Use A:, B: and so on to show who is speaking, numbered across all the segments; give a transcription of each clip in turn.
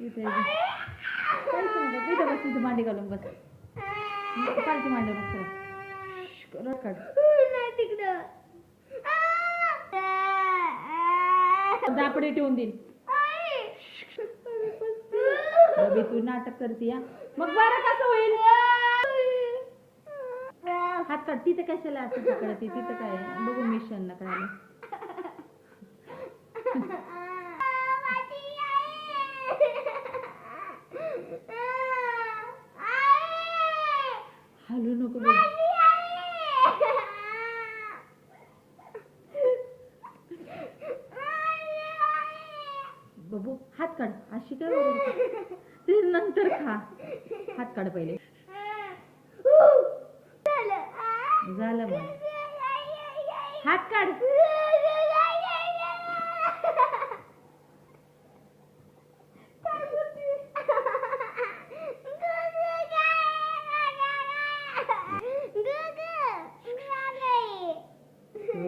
A: इथे बस तिथे मांडी घालून बस पालती मांडी बस रड काढ दापडे ठेवून देईल बबी तू नाटक करते या मग बरं कसं होईल हात काढ तिथे कशाला असं पकडते तिथं काय बघू मिशन ना काय हलू नको बबू हात काढ अशी काय ते नंतर खा हात काढ पहिले झालं मग हात काढ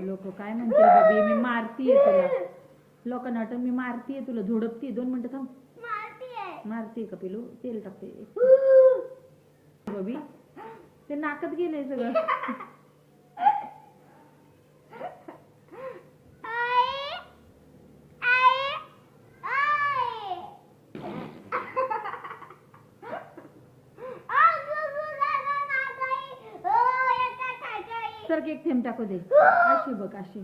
A: लोक काय म्हणतील बबी मी मारतीये तुला लोकांना वाटत मी मारतीये तुला झोडपतीये 2 मिनिटं थांब मारतीये का पिलू तेल टाकते बबी ते नाकात गेलंय सगळं सर एक थेंब टाकू दे अशी बघ अशी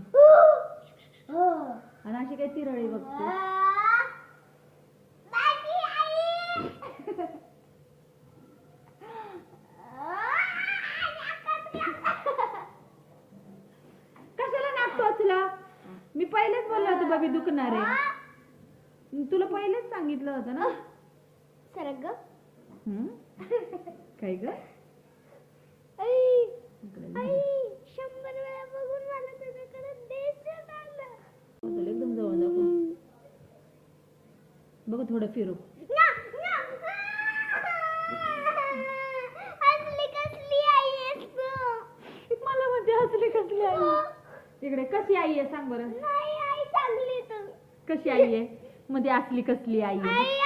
A: आणि अशी काय तिरळी बघते कशाला नाक टोचला मी पहिलेच बोललो होतो बबी दुखणार आहे तुला पहिलेच सांगितलं होतं ना
B: सरग
A: काय ग
B: 100 वेळा बघून मला तुझ्याकडे देशात आलं
A: एकदम जवळ दाखव बघ थोडं फिरू
B: हसली कसली आई आहेस तू
A: मला म्हणते हसली कसली आई इकडे कशी आई आहे सांग बरं
B: नाही आई चांगली तू
A: कशी आई आहे मध्ये असली कसली आई आहे